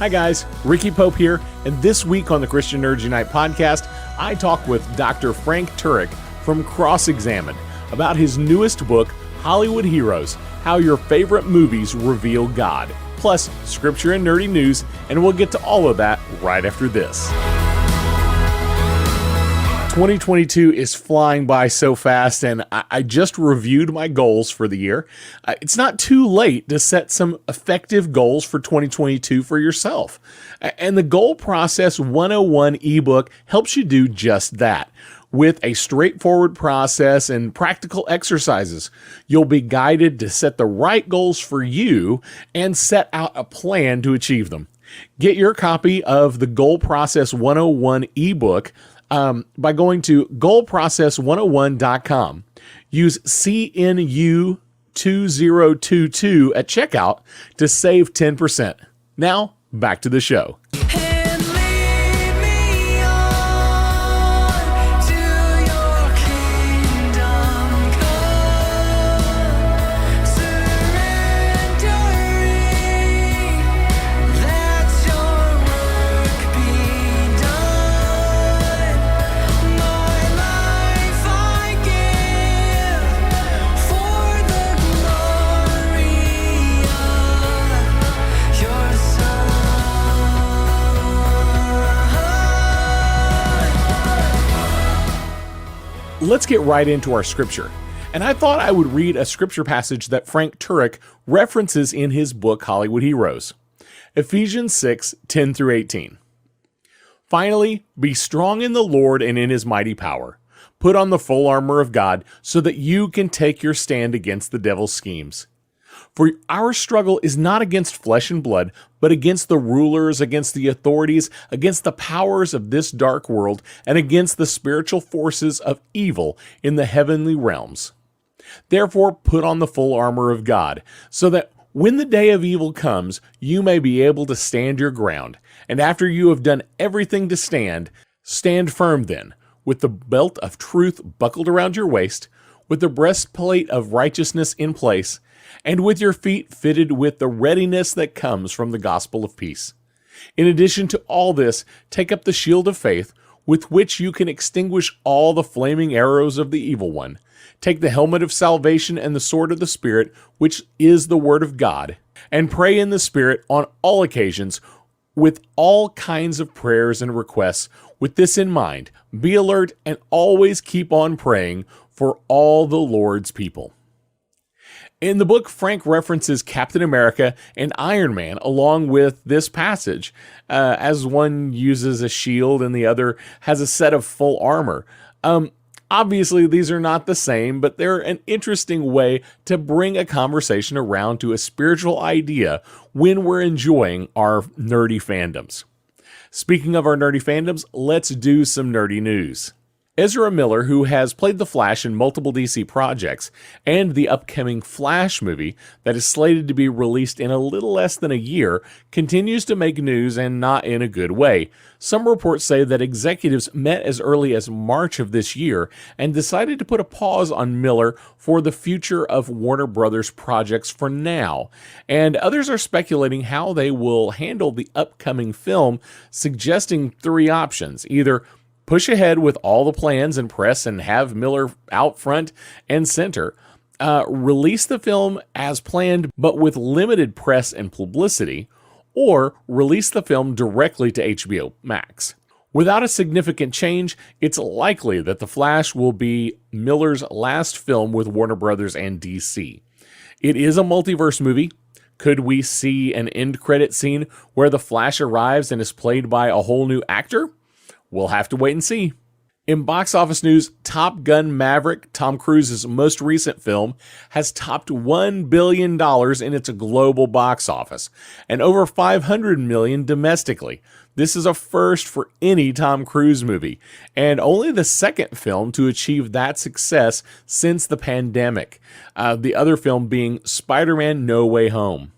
Hi guys, Ricky Pope here, and this week on the Christian Nerds Unite podcast, I talk with Dr. Frank Turek from Cross-Examined about his newest book, Hollywood Heroes: How Your Favorite Movies Reveal God, plus scripture and nerdy news, and we'll get to all of that right after this. 2022 is flying by so fast, and I just reviewed my goals for the year. It's not too late to set some effective goals for 2022 for yourself. And the Goal Process 101 ebook helps you do just that. With a straightforward process and practical exercises, you'll be guided to set the right goals for you and set out a plan to achieve them. Get your copy of the Goal Process 101 ebook by going to goalprocess101.com. Use CNU2022 at checkout to save 10%. Now, back to the show. Let's get right into our scripture. And I thought I would read a scripture passage that Frank Turek references in his book, Hollywood Heroes. Ephesians 6:10-18. Finally, be strong in the Lord and in his mighty power. Put on the full armor of God so that you can take your stand against the devil's schemes. For our struggle is not against flesh and blood, but against the rulers, against the authorities, against the powers of this dark world, and against the spiritual forces of evil in the heavenly realms. Therefore, put on the full armor of God, so that when the day of evil comes, you may be able to stand your ground. And after you have done everything to stand, stand firm then, with the belt of truth buckled around your waist, with the breastplate of righteousness in place, and with your feet fitted with the readiness that comes from the gospel of peace. In addition to all this, take up the shield of faith, with which you can extinguish all the flaming arrows of the evil one. Take the helmet of salvation and the sword of the Spirit, which is the word of God, and pray in the Spirit on all occasions, with all kinds of prayers and requests. With this in mind, be alert and always keep on praying for all the Lord's people. In the book, Frank references Captain America and Iron Man along with this passage, as one uses a shield and the other has a set of full armor. Obviously, these are not the same, but they're an interesting way to bring a conversation around to a spiritual idea when we're enjoying our nerdy fandoms. Speaking of our nerdy fandoms, let's do some nerdy news. Ezra Miller, who has played the Flash in multiple DC projects, and the upcoming Flash movie that is slated to be released in a little less than a year, continues to make news, and not in a good way. Some reports say that executives met as early as March of this year and decided to put a pause on Miller for the future of Warner Brothers projects for now. And others are speculating how they will handle the upcoming film, suggesting three options: either push ahead with all the plans and press and have Miller out front and center, release the film as planned but with limited press and publicity, or release the film directly to HBO Max. Without a significant change, it's likely that The Flash will be Miller's last film with Warner Brothers and DC. It is a multiverse movie. Could we see an end credit scene where the Flash arrives and is played by a whole new actor? We'll have to wait and see. In box office news, Top Gun: Maverick, Tom Cruise's most recent film, has topped $1 billion in its global box office, and over $500 million domestically. This is a first for any Tom Cruise movie, and only the second film to achieve that success since the pandemic, the other film being Spider-Man: No Way Home.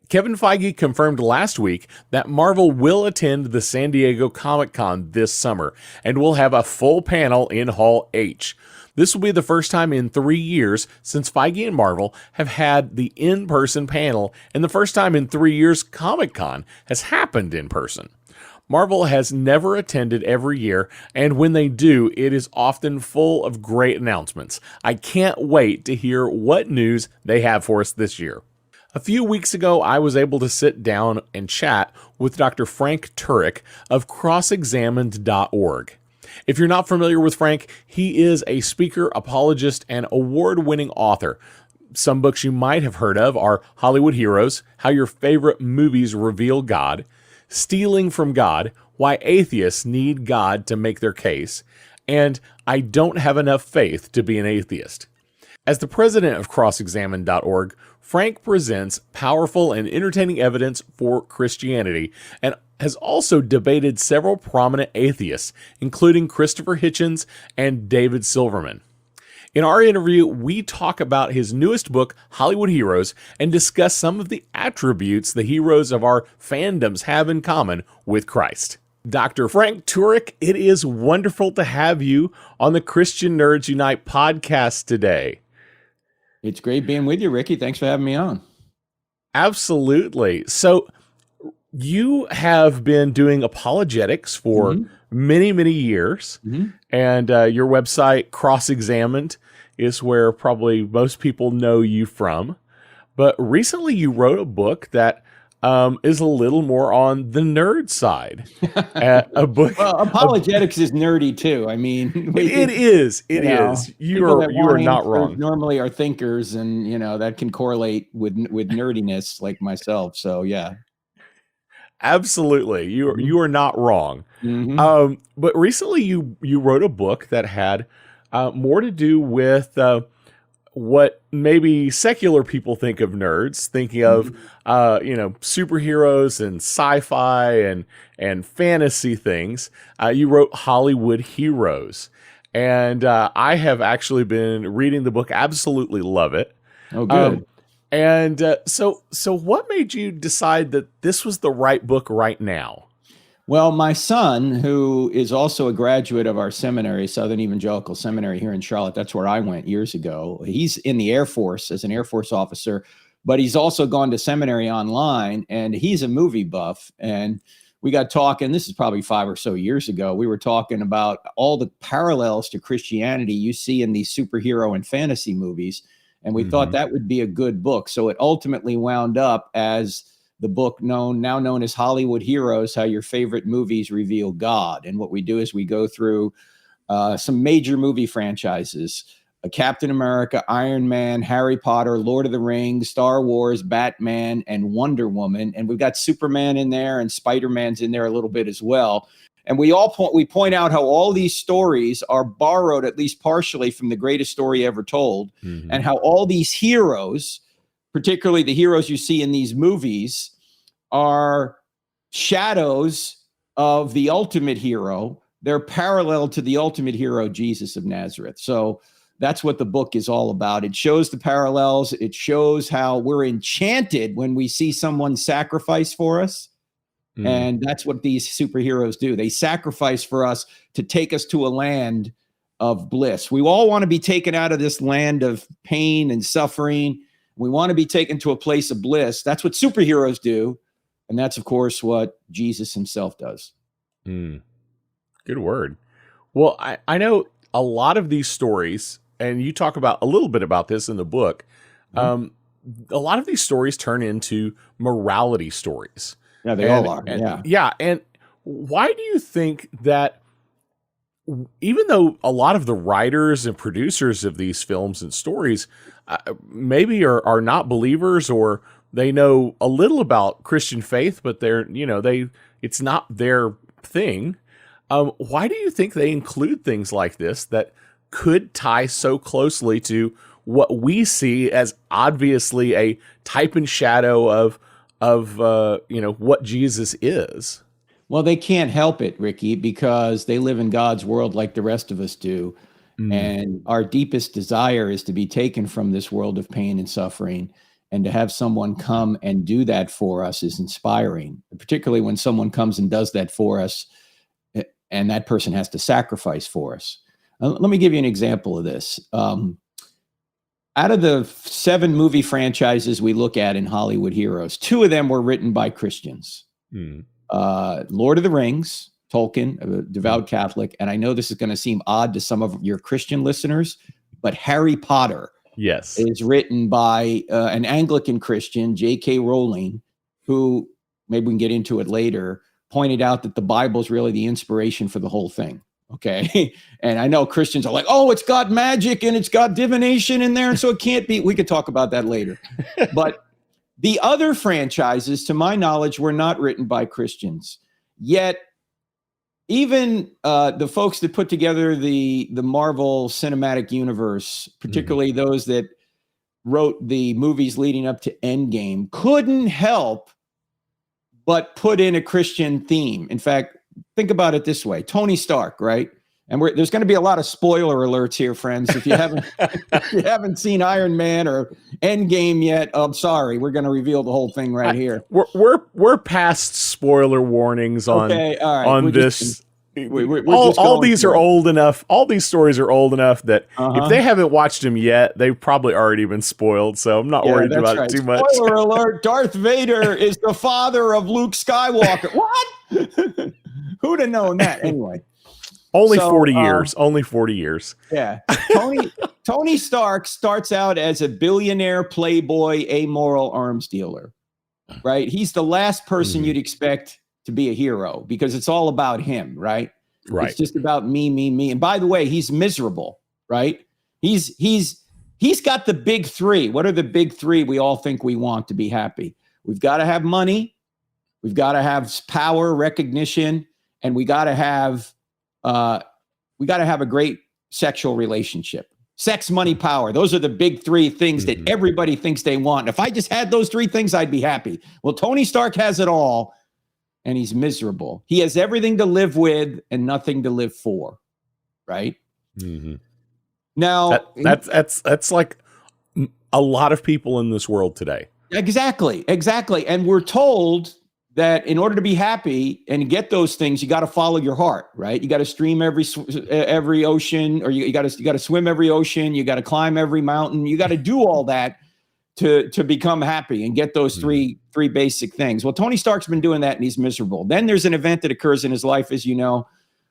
Kevin Feige confirmed last week that Marvel will attend the San Diego Comic-Con this summer and will have a full panel in Hall H. This will be the first time in 3 years since Feige and Marvel have had the in-person panel, and the first time in 3 years Comic-Con has happened in person. Marvel has never attended every year, and when they do, it is often full of great announcements. I can't wait to hear what news they have for us this year. A few weeks ago, I was able to sit down and chat with Dr. Frank Turek of CrossExamined.org. If you're not familiar with Frank, he is a speaker, apologist, and award-winning author. Some books you might have heard of are Hollywood Heroes, How Your Favorite Movies Reveal God, Stealing from God, Why Atheists Need God to Make Their Case, and I Don't Have Enough Faith to Be an Atheist. As the president of CrossExamined.org, Frank presents powerful and entertaining evidence for Christianity and has also debated several prominent atheists, including Christopher Hitchens and David Silverman. In our interview, we talk about his newest book, Hollywood Heroes, and discuss some of the attributes the heroes of our fandoms have in common with Christ. Dr. Frank Turek, it is wonderful to have you on the Christian Nerds Unite podcast today. It's great being with you, Ricky. Thanks for having me on. Absolutely. So you have been doing apologetics for many, many years, and your website, Cross-Examined, is where probably most people know you from. But recently you wrote a book that is a little more on the nerd side. A book. Well, apologetics is nerdy too. I mean, it is. It is. You are not wrong. Normally are thinkers, and that can correlate with nerdiness, like myself. So yeah. Absolutely. You are not wrong. But recently you wrote a book that had more to do with what maybe secular people think of nerds, thinking of superheroes and sci-fi and fantasy things. You wrote Hollywood Heroes. And I have actually been reading the book, absolutely love it. Oh, good. So what made you decide that this was the right book right now? Well, my son, who is also a graduate of our seminary, Southern Evangelical Seminary here in Charlotte, that's where I went years ago. He's in the Air Force as an Air Force officer, but he's also gone to seminary online, and he's a movie buff. And we got talking, this is probably 5 or so years ago, we were talking about all the parallels to Christianity you see in these superhero and fantasy movies. And we thought that would be a good book. So it ultimately wound up as the book now known as Hollywood Heroes, How Your Favorite Movies Reveal God. And what we do is we go through some major movie franchises, Captain America, Iron Man, Harry Potter, Lord of the Rings, Star Wars, Batman, and Wonder Woman. And we've got Superman in there, and Spider-Man's in there a little bit as well. And we point out how all these stories are borrowed, at least partially, from the greatest story ever told, and how all these heroes, particularly the heroes you see in these movies, are shadows of the ultimate hero. They're parallel to the ultimate hero, Jesus of Nazareth. So that's what the book is all about. It shows the parallels. It shows how we're enchanted when we see someone sacrifice for us. And that's what these superheroes do. They sacrifice for us to take us to a land of bliss. We all want to be taken out of this land of pain and suffering. We want to be taken to a place of bliss. That's what superheroes do. And that's, of course, what Jesus himself does. Good word. Well, I know a lot of these stories, and you talk about a little bit about this in the book. A lot of these stories turn into morality stories. Yeah, they all are. Yeah. And why do you think that, even though a lot of the writers and producers of these films and stories maybe are not believers, or they know a little about Christian faith, but it's not their thing. Why do you think they include things like this that could tie so closely to what we see as obviously a type and shadow of what Jesus is? Well, they can't help it, Ricky, because they live in God's world like the rest of us do. And our deepest desire is to be taken from this world of pain and suffering, and to have someone come and do that for us is inspiring, particularly when someone comes and does that for us, and that person has to sacrifice for us. Let me give you an example of this. Out of the 7 movie franchises we look at in Hollywood Heroes, 2 of them were written by Christians. Lord of the Rings, Tolkien, a devout Catholic, and I know this is going to seem odd to some of your Christian listeners, but Harry Potter, yes, is written by an Anglican Christian, J.K. Rowling, who, maybe we can get into it later, pointed out that the Bible is really the inspiration for the whole thing. Okay. And I know Christians are like, oh, it's got magic and it's got divination in there. And so it can't be. We could talk about that later. But the other franchises, to my knowledge, were not written by Christians. Yet, even the folks that put together the Marvel Cinematic Universe, particularly those that wrote the movies leading up to Endgame, couldn't help but put in a Christian theme. In fact, think about it this way. Tony Stark, right? And there's going to be a lot of spoiler alerts here, friends. If you haven't seen Iron Man or Endgame yet, I'm sorry. We're going to reveal the whole thing right here. We're past spoiler warnings on this. All these are old enough. All these stories are old enough that if they haven't watched them yet, they've probably already been spoiled. So I'm not worried about it too much. Spoiler alert: Darth Vader is the father of Luke Skywalker. What? Who'd have known that? Anyway, only 40 years. Only 40 years. Yeah. Tony Stark starts out as a billionaire, playboy, amoral arms dealer. Right? He's the last person you'd expect to be a hero because it's all about him, right? Right. It's just about me, me, me. And by the way, he's miserable, right? He's got the big 3. What are the big 3 we all think we want to be happy? We've got to have money, we've got to have power, recognition, and we got to have a great sexual relationship. Sex, money, power. Those are the big 3 things that everybody thinks they want. If I just had those 3 things, I'd be happy. Well, Tony Stark has it all. And he's miserable. He has everything to live with and nothing to live for, right? Now, that's like a lot of people in this world today. Exactly. And we're told that in order to be happy and get those things, you got to follow your heart, right? You got to stream every ocean, or you got to swim every ocean. You got to climb every mountain. You got to do all that to become happy and get those three basic things. Well, Tony Stark's been doing that and he's miserable. Then there's an event that occurs in his life, as you know.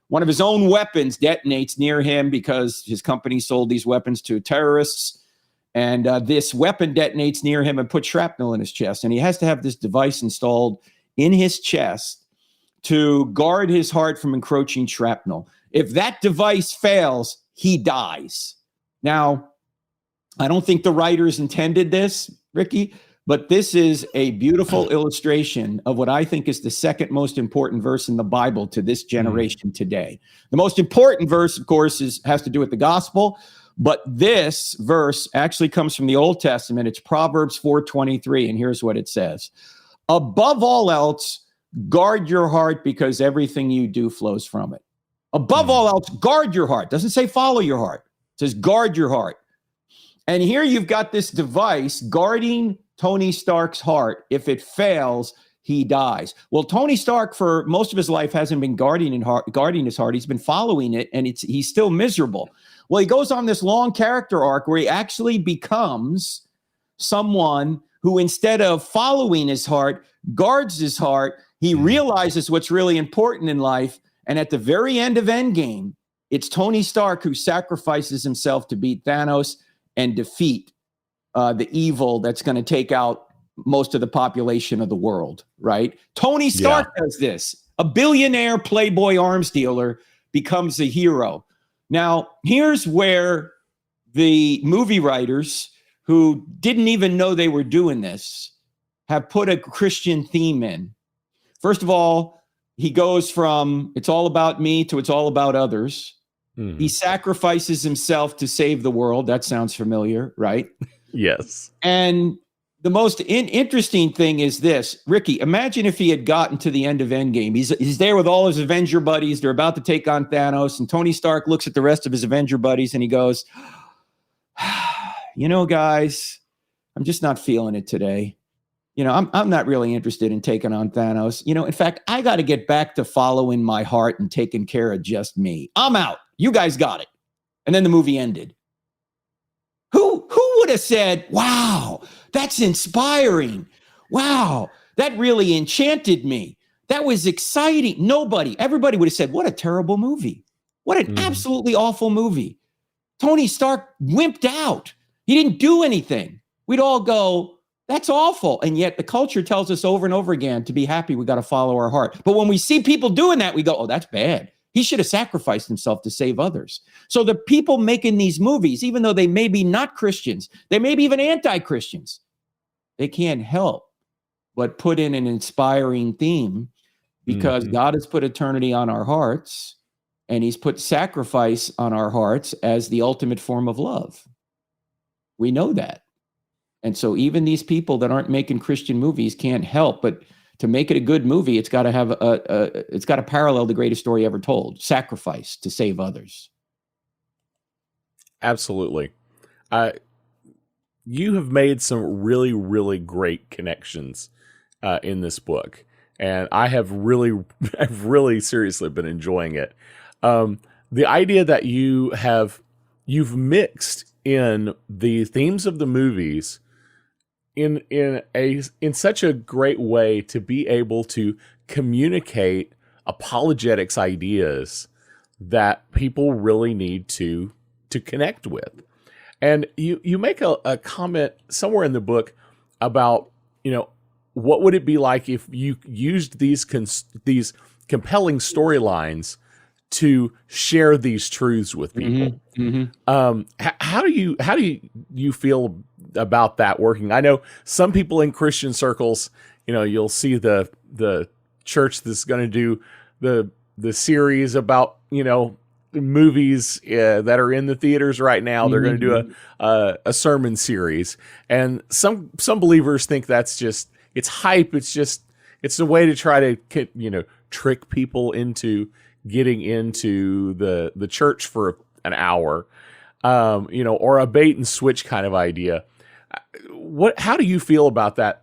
One of his own weapons detonates near him because his company sold these weapons to terrorists. And this weapon detonates near him and puts shrapnel in his chest. And he has to have this device installed in his chest to guard his heart from encroaching shrapnel. If that device fails, he dies. Now, I don't think the writers intended this, Ricky, but this is a beautiful illustration of what I think is the second most important verse in the Bible to this generation today. The most important verse, of course, has to do with the gospel, but this verse actually comes from the Old Testament. It's Proverbs 4:23, and here's what it says. Above all else, guard your heart because everything you do flows from it. Above all else, guard your heart. Doesn't say follow your heart. It says guard your heart. And here you've got this device guarding Tony Stark's heart. If it fails, he dies. Well, Tony Stark, for most of his life, hasn't been guarding his heart. He's been following it, and he's still miserable. Well, he goes on this long character arc where he actually becomes someone who, instead of following his heart, guards his heart. He realizes what's really important in life. And at the very end of Endgame, it's Tony Stark who sacrifices himself to beat Thanos and defeat the evil that's going to take out most of the population of the world, right? Tony Stark does this. A billionaire playboy arms dealer becomes a hero. Now, here's where the movie writers who didn't even know they were doing this have put a Christian theme in. First of all, he goes from it's all about me to it's all about others. He sacrifices himself to save the world. That sounds familiar, right? Yes. And the most interesting thing is this. Ricky, imagine if he had gotten to the end of Endgame. He's there with all his Avenger buddies. They're about to take on Thanos. And Tony Stark looks at the rest of his Avenger buddies and he goes, you know, guys, I'm just not feeling it today. You know, I'm not really interested in taking on Thanos. You know, in fact, I got to get back to following my heart and taking care of just me. I'm out. You guys got it. And then the movie ended. Who would have said, wow, that's inspiring. Wow, that really enchanted me. That was exciting. Nobody, everybody would have said, what a terrible movie. What an absolutely awful movie. Tony Stark wimped out. He didn't do anything. We'd all go, that's awful. And yet the culture tells us over and over again to be happy, we got to follow our heart. But when we see people doing that, we go, oh, that's bad. He should have sacrificed himself to save others. So the people making these movies, even though they may be not Christians, they may be even anti-Christians, they can't help but put in an inspiring theme because God has put eternity on our hearts and he's put sacrifice on our hearts as the ultimate form of love. We know that. And so even these people that aren't making Christian movies can't help but to make it a good movie, it's got to have it's got to parallel the greatest story ever told, sacrifice to save others. Absolutely. You have made some really, really great connections in this book, and I've really seriously been enjoying it. The idea that you've mixed in the themes of the movies in such a great way to be able to communicate apologetics ideas that people really need to connect with. And you make a comment somewhere in the book about, what would it be like if you used these compelling storylines to share these truths with people. How do you feel about that working? I know some people in Christian circles, you'll see the church that's going to do the series about, movies that are in the theaters right now. They're going to do a sermon series. And some believers think that's just, it's hype. It's a way to try to, trick people into getting into the church for an hour, or a bait and switch kind of idea. How do you feel about that?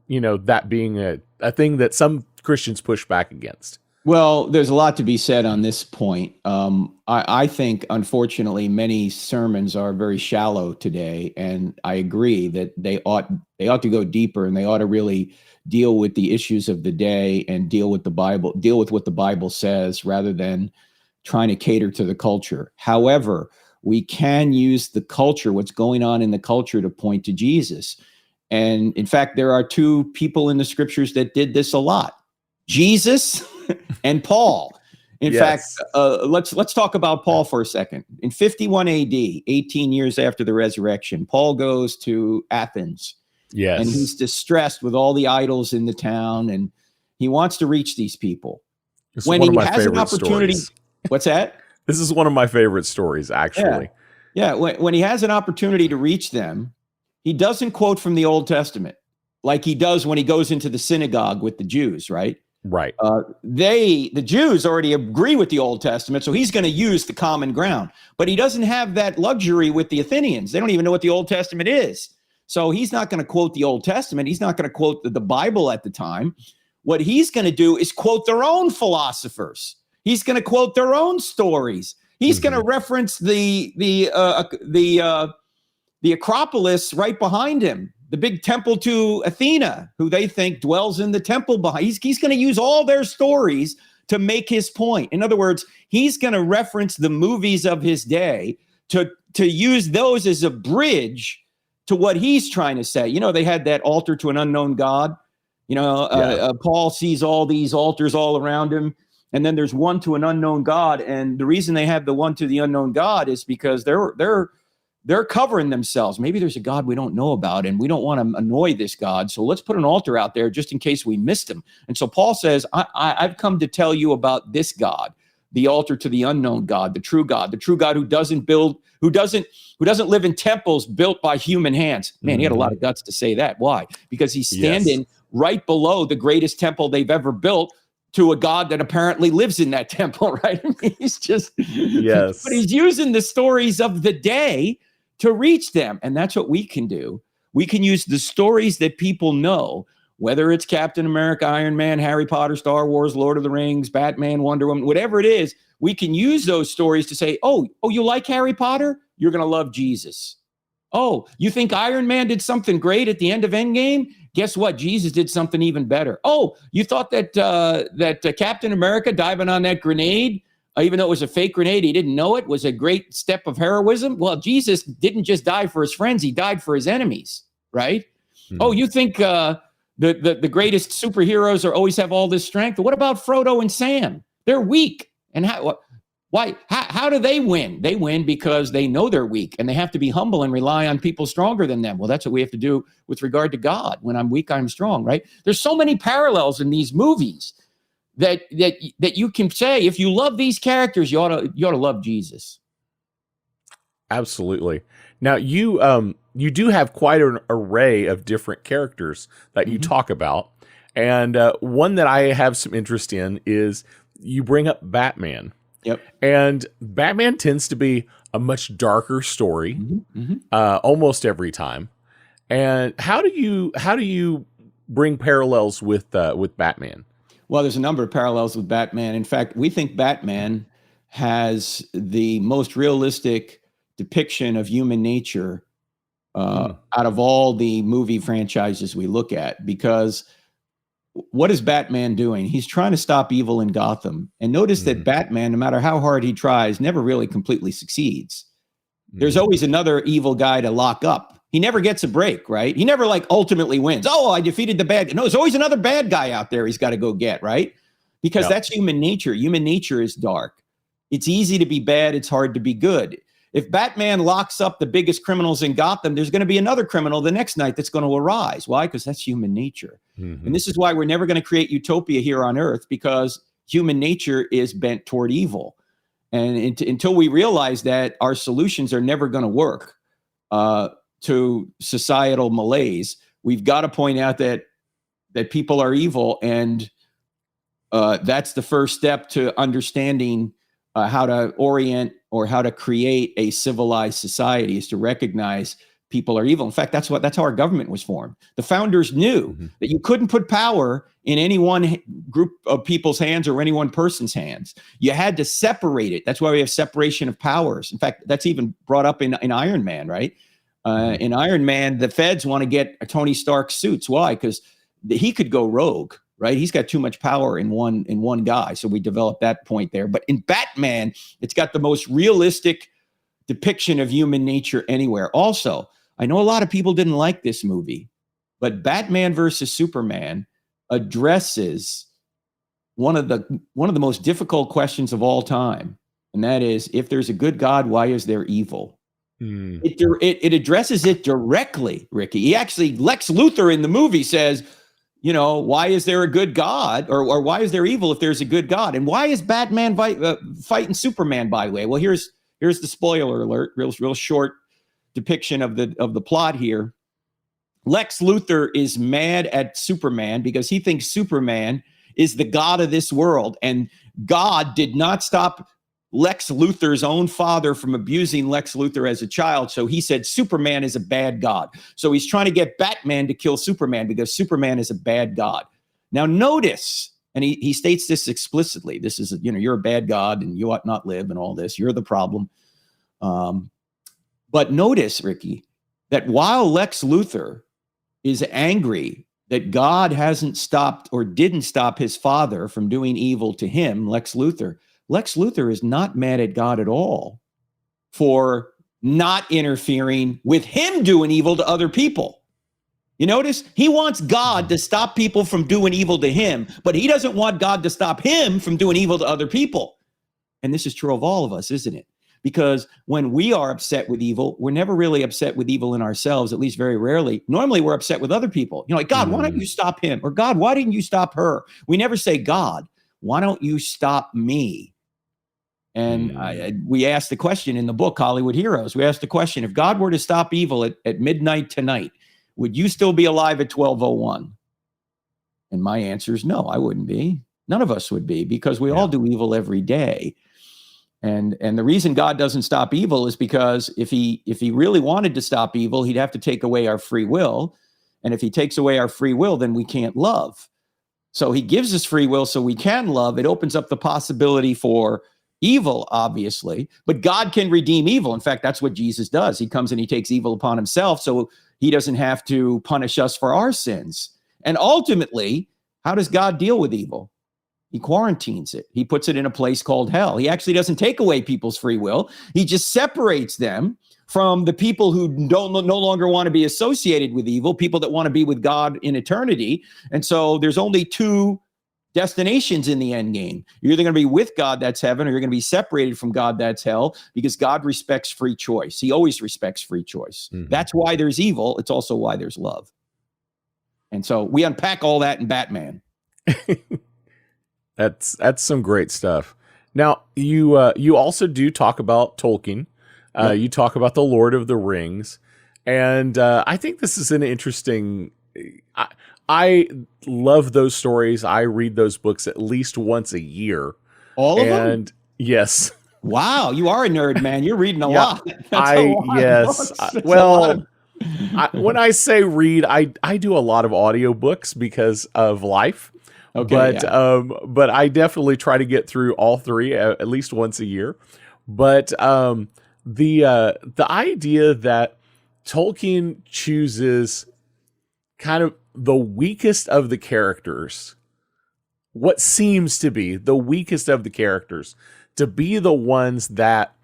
That being a thing that some Christians push back against? Well, there's a lot to be said on this point. I think, unfortunately, many sermons are very shallow today, and I agree that they ought to go deeper, and they ought to really deal with the issues of the day and deal with what the Bible says, rather than trying to cater to the culture. However, we can use the culture, what's going on in the culture, to point to Jesus. And in fact, there are two people in the scriptures that did this a lot: Jesus and Paul. In fact, let's talk about Paul for a second. In 51 AD, 18 years after the resurrection, Paul goes to Athens. Yes. And he's distressed with all the idols in the town, and he wants to reach these people. When he has an opportunity, what's that? This is one of my favorite stories, actually. Yeah. When he has an opportunity to reach them, he doesn't quote from the Old Testament like he does when he goes into the synagogue with the Jews, right? Right. The Jews already agree with the Old Testament, so he's going to use the common ground. But he doesn't have that luxury with the Athenians. They don't even know what the Old Testament is. So he's not going to quote the Old Testament. He's not going to quote the Bible at the time. What he's going to do is quote their own philosophers. He's going to quote their own stories. He's going to reference the Acropolis right behind him, the big temple to Athena, who they think dwells in the temple behind. He's going to use all their stories to make his point. In other words, he's going to reference the movies of his day to use those as a bridge to what he's trying to say. They had that altar to an unknown God. Paul sees all these altars all around him, and then there's one to an unknown God. And the reason they have the one to the unknown God is because they're covering themselves. Maybe there's a God we don't know about, and we don't want to annoy this God. So let's put an altar out there just in case we missed him. And so Paul says, I've come to tell you about this God, the altar to the unknown God, the true God who doesn't live in temples built by human hands. Man, he had a lot of guts to say that. Why? Because he's standing right below the greatest temple they've ever built, to a God that apparently lives in that temple, right? He's just, but he's using the stories of the day to reach them. And that's what we can do. We can use the stories that people know. whether it's Captain America, Iron Man, Harry Potter, Star Wars, Lord of the Rings, Batman, Wonder Woman, whatever it is, we can use those stories to say, oh, you like Harry Potter? You're going to love Jesus. Oh, you think Iron Man did something great at the end of Endgame? Guess what? Jesus did something even better. Oh, you thought that Captain America diving on that grenade, even though it was a fake grenade, he didn't know it, was a great step of heroism? Well, Jesus didn't just die for his friends. He died for his enemies, right? Mm-hmm. Oh, you think the greatest superheroes always have all this strength? What about Frodo and Sam? They're weak. And how do they win? They win because they know they're weak and they have to be humble and rely on people stronger than them. Well, that's what we have to do with regard to God. When I'm weak, I'm strong, right? There's so many parallels in these movies that you can say, if you love these characters, you ought to love Jesus. Absolutely. Now you do have quite an array of different characters that you talk about. And one that I have some interest in is you bring up Batman. Yep. And Batman tends to be a much darker story, almost every time. And how do you bring parallels with Batman? Well, there's a number of parallels with Batman. In fact, we think Batman has the most realistic depiction of human nature out of all the movie franchises we look at, because what is Batman doing? He's trying to stop evil in Gotham. And notice that Batman, no matter how hard he tries, never really completely succeeds. There's always another evil guy to lock up. He never gets a break, right? He never ultimately wins. Oh, I defeated the bad guy. No, there's always another bad guy out there he's got to go get, right? Because that's human nature. Human nature is dark. It's easy to be bad. It's hard to be good. If Batman locks up the biggest criminals in Gotham, there's going to be another criminal the next night that's going to arise. Why? Because that's human nature. And this is why we're never going to create utopia here on Earth, because human nature is bent toward evil. And until we realize that, our solutions are never going to work to societal malaise. We've got to point out that people are evil, and that's the first step to understanding how to orient or how to create a civilized society, is to recognize people are evil. In fact, that's how our government was formed. The founders knew that you couldn't put power in any one group of people's hands or any one person's hands. You had to separate it. That's why we have separation of powers. In fact, that's even brought up in Iron Man, right? In Iron Man, the feds want to get Tony Stark's suits. Why? Because he could go rogue, right? He's got too much power in one guy. So we developed that point there. But in Batman, it's got the most realistic depiction of human nature anywhere. Also, I know a lot of people didn't like this movie, but Batman versus Superman addresses one of the most difficult questions of all time. And that is, if there's a good God, why is there evil? It addresses it directly, Ricky. He actually, Lex Luthor in the movie says, why is there a good God, or why is there evil if there's a good God? And why is Batman fighting Superman, by the way? Well, here's the spoiler alert, real short depiction of the plot here. Lex Luthor is mad at Superman because he thinks Superman is the God of this world, and God did not stop Lex Luthor's own father from abusing Lex Luthor as a child. So he said Superman is a bad God. So he's trying to get Batman to kill Superman because Superman is a bad God. Now notice, and he states this explicitly, this is, you're a bad God and you ought not live and all this. You're the problem. But notice, Ricky, that while Lex Luthor is angry that God hasn't stopped or didn't stop his father from doing evil to him, Lex Luthor is not mad at God at all for not interfering with him doing evil to other people. You notice? He wants God to stop people from doing evil to him, but he doesn't want God to stop him from doing evil to other people. And this is true of all of us, isn't it? Because when we are upset with evil, we're never really upset with evil in ourselves, at least very rarely. Normally, we're upset with other people. Like, God, why don't you stop him? Or God, why didn't you stop her? We never say, God, why don't you stop me? And we asked the question in the book, Hollywood Heroes. We asked the question, if God were to stop evil at midnight tonight, would you still be alive at 12:01? And my answer is no, I wouldn't be. None of us would be, because we all do evil every day. And the reason God doesn't stop evil is because if he really wanted to stop evil, he'd have to take away our free will. And if he takes away our free will, then we can't love. So he gives us free will so we can love. It opens up the possibility for evil, obviously, but God can redeem evil. In fact, that's what Jesus does. He comes and he takes evil upon himself so he doesn't have to punish us for our sins. And ultimately, how does God deal with evil? He quarantines it. He puts it in a place called hell. He actually doesn't take away people's free will. He just separates them from the people who no longer want to be associated with evil, people that want to be with God in eternity. And so there's only two destinations in the end game. You're either going to be with God, that's heaven, or you're going to be separated from God, that's hell, because God respects free choice. He always respects free choice. Mm-hmm. That's why there's evil. It's also why there's love. And so we unpack all that in Batman. That's some great stuff. Now, you also do talk about Tolkien. Yep. You talk about the Lord of the Rings. And I think this is an interesting... I love those stories. I read those books at least once a year. All of them? Yes. Wow, you are a nerd, man. You're reading a lot. When I say read, I do a lot of audiobooks because of life. Okay, but I definitely try to get through all three at least once a year. But the idea that Tolkien chooses kind of the weakest of the characters, what seems to be the weakest of the characters, to be the ones that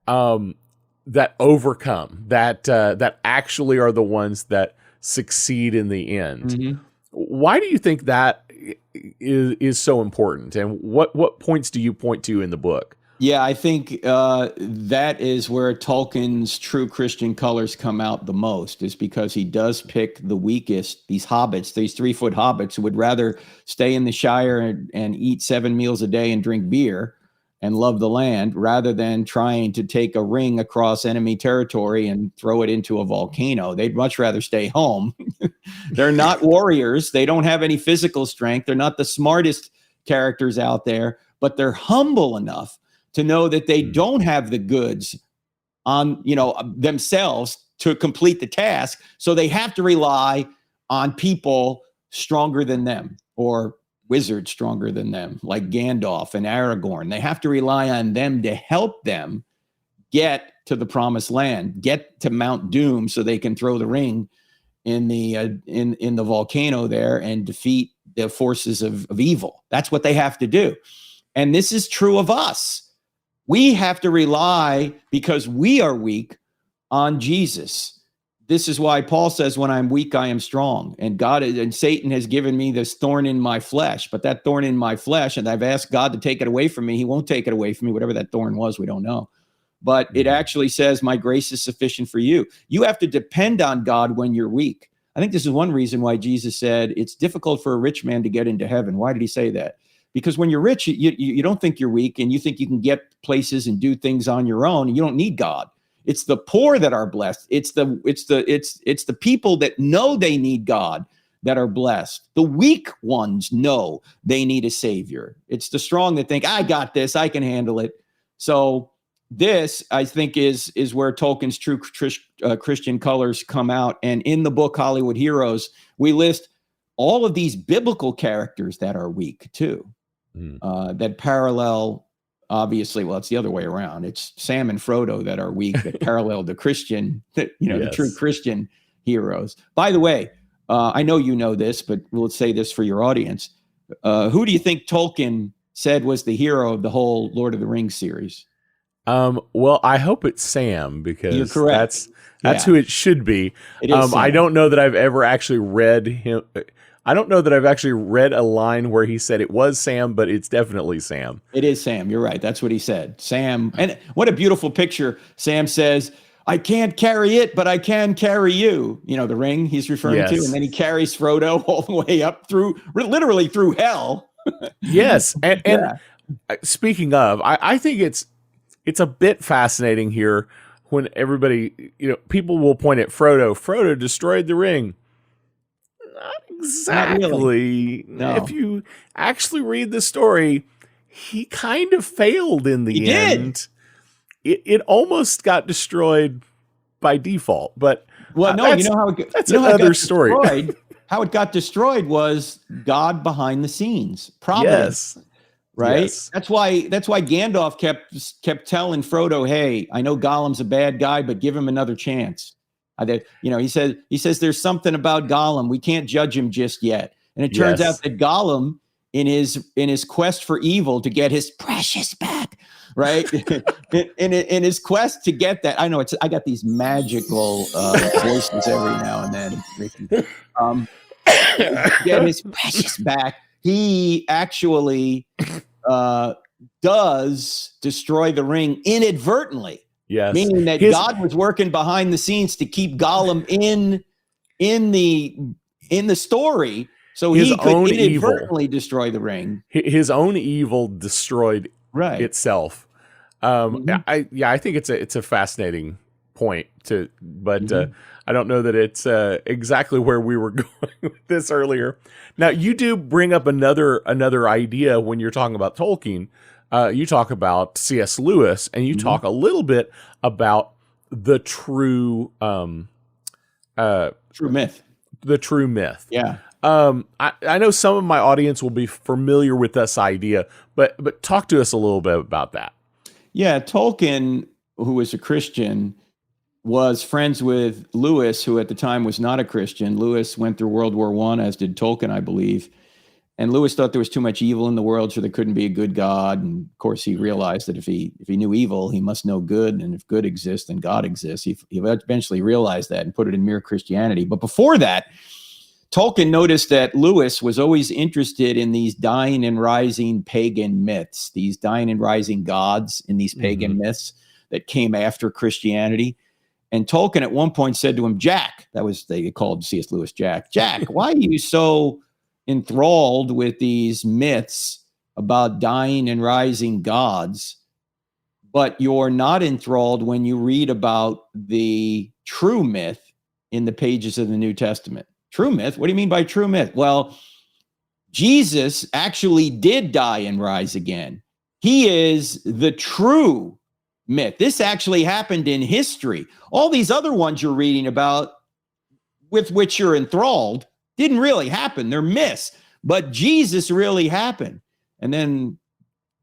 that overcome, that actually are the ones that succeed in the end. Mm-hmm. Why do you think that is so important, and what points do you point to in the book? Yeah, I think that is where Tolkien's true Christian colors come out the most, is because he does pick the weakest, these hobbits, these 3-foot hobbits who would rather stay in the Shire and eat 7 meals a day and drink beer and love the land, rather than trying to take a ring across enemy territory and throw it into a volcano. They'd much rather stay home. They're not warriors. They don't have any physical strength. They're not the smartest characters out there, but they're humble enough to know that they don't have the goods on, themselves to complete the task. So they have to rely on people stronger than them, or wizards stronger than them, like Gandalf and Aragorn. They have to rely on them to help them get to the promised land, get to Mount Doom, so they can throw the ring in the in the volcano there and defeat the forces of evil. That's what they have to do. And this is true of us. We have to rely, because we are weak, on Jesus. This is why Paul says, when I'm weak, I am strong. And God and Satan has given me this thorn in my flesh, but that thorn in my flesh, and I've asked God to take it away from me. He won't take it away from me. Whatever that thorn was, we don't know. But it actually says, my grace is sufficient for you. You have to depend on God when you're weak. I think this is one reason why Jesus said it's difficult for a rich man to get into heaven. Why did he say that? Because when you're rich, you don't think you're weak, and you think you can get places and do things on your own, and you don't need God. It's the poor that are blessed. It's the people that know they need God that are blessed. The weak ones know they need a savior. It's the strong that think, I got this, I can handle it. So this, I think, is where Tolkien's true Christian colors come out. And in the book Hollywood Heroes, we list all of these biblical characters that are weak too. That parallel, obviously, well, it's the other way around. It's Sam and Frodo that are weak, that parallel the Christian, the true Christian heroes. By the way, I know you know this, but we'll say this for your audience. Who do you think Tolkien said was the hero of the whole Lord of the Rings series? Well, I hope it's Sam, because you're correct. That's who it should be. It is I don't know that I've ever actually read him. I don't know that I've actually read a line where he said it was Sam, but it's definitely Sam. It is Sam. You're right. That's what he said. Sam. And what a beautiful picture. Sam says, I can't carry it, but I can carry you. The ring he's referring to. And then he carries Frodo all the way up literally through hell. Yes. And speaking of, I think it's a bit fascinating here when everybody, people will point at Frodo. Frodo destroyed the ring. Not exactly. Not really. No. If you actually read the story, he kind of failed in the end. It almost got destroyed by default, but Well, no, you know how it, that's you know how it another got story. destroyed? How it got destroyed was God behind the scenes, providence. Yes. Right. Yes. That's why Gandalf kept telling Frodo, "Hey, I know Gollum's a bad guy, but give him another chance." He says there's something about Gollum. We can't judge him just yet. And it turns out that Gollum, in his quest for evil to get his precious back, right? in his quest to get that, I got these magical voices every now and then, Ricky. Get his precious back. He actually does destroy the ring inadvertently. Yes. Meaning that God was working behind the scenes to keep Gollum in the story, so he could inadvertently destroy the ring. His own evil destroyed itself. I think it's a fascinating point but I don't know that it's exactly where we were going with this earlier. Now, you do bring up another idea when you're talking about Tolkien. You talk about C.S. Lewis, and you talk a little bit about the true myth. The true myth. Yeah. I know some of my audience will be familiar with this idea, but talk to us a little bit about that. Yeah, Tolkien, who was a Christian, was friends with Lewis, who at the time was not a Christian. Lewis went through World War I, as did Tolkien, I believe. And Lewis thought there was too much evil in the world, so there couldn't be a good God. And of course, he realized that if he knew evil, he must know good. And if good exists, then God exists. He eventually realized that and put it in mere Christianity. But before that, Tolkien noticed that Lewis was always interested in these dying and rising pagan myths, these dying and rising gods in these pagan myths that came after Christianity. And Tolkien at one point said to him, Jack, they called C.S. Lewis Jack, why are you so enthralled with these myths about dying and rising gods, but you're not enthralled when you read about the true myth in the pages of the New Testament? True myth? What do you mean by true myth? Well, Jesus actually did die and rise again. He is the true myth. This actually happened in history. All these other ones you're reading about, with which you're enthralled, didn't really happen. They're myths. But Jesus really happened. And then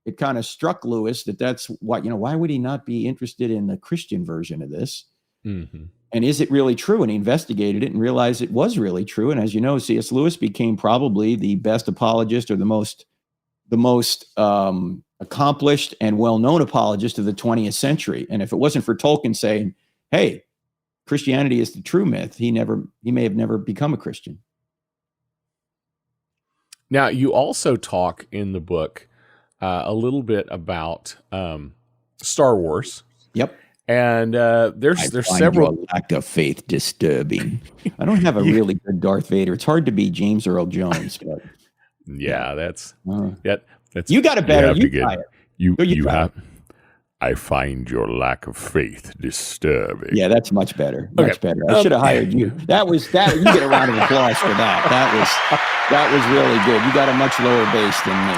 it kind of struck Lewis that's what, why would he not be interested in the Christian version of this? Mm-hmm. And is it really true? And he investigated it and realized it was really true. And as you know, C.S. Lewis became probably the best apologist, or the most accomplished and well-known apologist of the 20th century. And if it wasn't for Tolkien saying, hey, Christianity is the true myth, he may have never become a Christian. Now, you also talk in the book a little bit about Star Wars. Yep. And there's several. Your lack of faith disturbing. I don't have a really good Darth Vader. It's hard to be James Earl Jones. But that's you got it better. You have. I find your lack of faith disturbing. Yeah, that's much better. Much better. I should have hired you. That. You get a round of applause for that. That was really good. You got a much lower bass than me.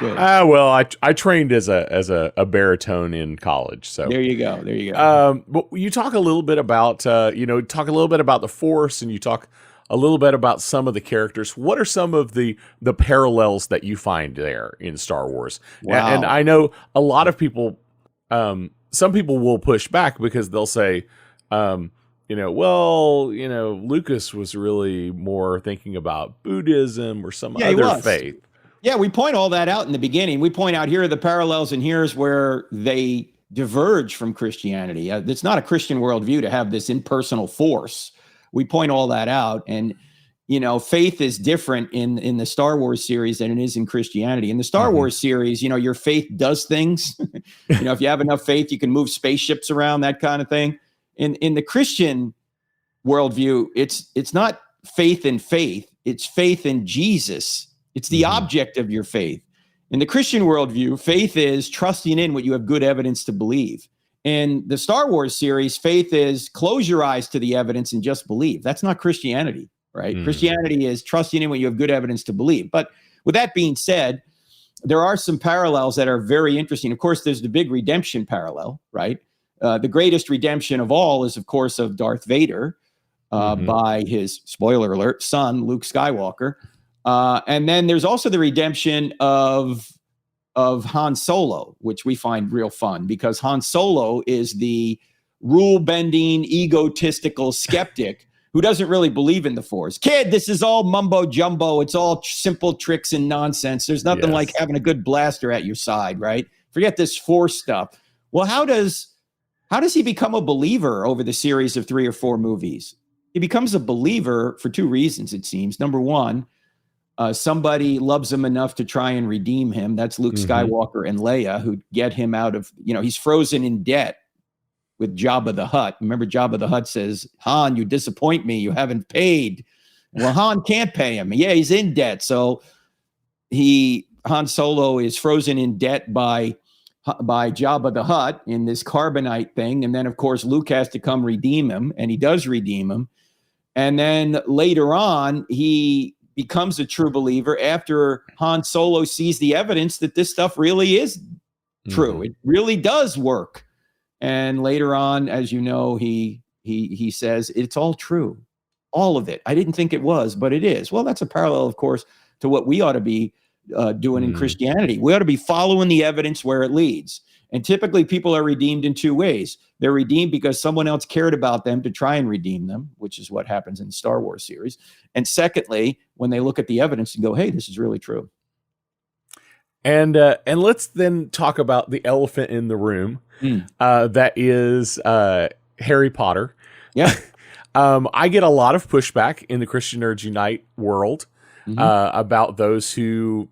Yeah. Well, I trained as a baritone in college, so there you go. But you talk a little bit about the Force, and you talk a little bit about some of the characters. What are some of the parallels that you find there in Star Wars? Wow. And I know a lot of people, some people will push back because they'll say, Lucas was really more thinking about Buddhism or some other faith. Yeah, we point all that out in the beginning. We point out here are the parallels, and here's where they diverge from Christianity. It's not a Christian worldview to have this impersonal force. We point all that out, and faith is different in the Star Wars series than it is in Christianity. In the Star Wars series, your faith does things. If you have enough faith, you can move spaceships around, that kind of thing. In the Christian worldview, it's not faith in faith; it's faith in Jesus. It's the object of your faith. In the Christian worldview, faith is trusting in what you have good evidence to believe. In the Star Wars series, faith is close your eyes to the evidence and just believe. That's not Christianity, right? Christianity is trusting in what you have good evidence to believe. But with that being said, there are some parallels that are very interesting. Of course, there's the big redemption parallel, right? The greatest redemption of all is, of course, of Darth Vader by his, spoiler alert, son, Luke Skywalker. And then there's also the redemption of Han Solo, which we find real fun because Han Solo is the rule-bending, egotistical skeptic who doesn't really believe in the Force. Kid, this is all mumbo jumbo. It's all simple tricks and nonsense. There's nothing like having a good blaster at your side, right? Forget this Force stuff. Well, how does he become a believer over the series of 3 or 4 movies? He becomes a believer for 2 reasons, it seems. Number one, somebody loves him enough to try and redeem him. That's Luke Skywalker and Leia, who get him out of, he's frozen in debt with Jabba the Hutt. Remember, Jabba the Hutt says, Han, you disappoint me. You haven't paid. Well, Han can't pay him. Yeah, he's in debt. So Han Solo is frozen in debt by Jabba the Hutt in this carbonite thing. And then, of course, Luke has to come redeem him, and he does redeem him. And then later on, he becomes a true believer after Han Solo sees the evidence that this stuff really is true. It really does work. And later on, as you know, he says, it's all true. All of it. I didn't think it was, but it is. Well, that's a parallel, of course, to what we ought to be doing in Christianity. We ought to be following the evidence where it leads. And typically people are redeemed in 2 ways. They're redeemed because someone else cared about them to try and redeem them, which is what happens in the Star Wars series. And secondly, when they look at the evidence and go, hey, this is really true. And let's then talk about the elephant in the room. That is Harry Potter. Yeah. I get a lot of pushback in the Christian Nerds Unite world about those who,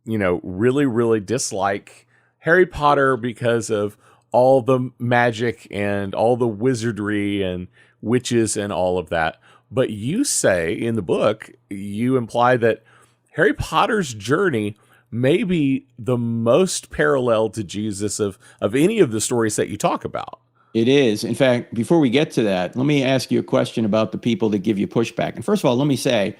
really, really dislike Harry Potter because of all the magic and all the wizardry and witches and all of that. But you say in the book, you imply that Harry Potter's journey may be the most parallel to Jesus of any of the stories that you talk about. It is. In fact, before we get to that, let me ask you a question about the people that give you pushback. And first of all, let me say,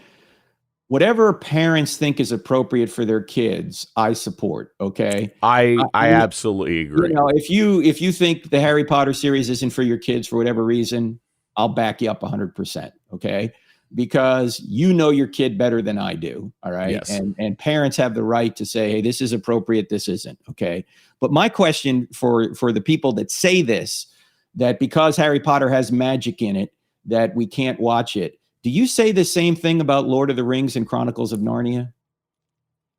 whatever parents think is appropriate for their kids, I support. Okay. I absolutely agree. If you think the Harry Potter series isn't for your kids for whatever reason, I'll back you up 100%. Okay. Because your kid better than I do. All right. Yes. And parents have the right to say, hey, this is appropriate. This isn't. Okay. But my question for the people that say this, that because Harry Potter has magic in it, that we can't watch it. Do you say the same thing about Lord of the Rings and Chronicles of Narnia?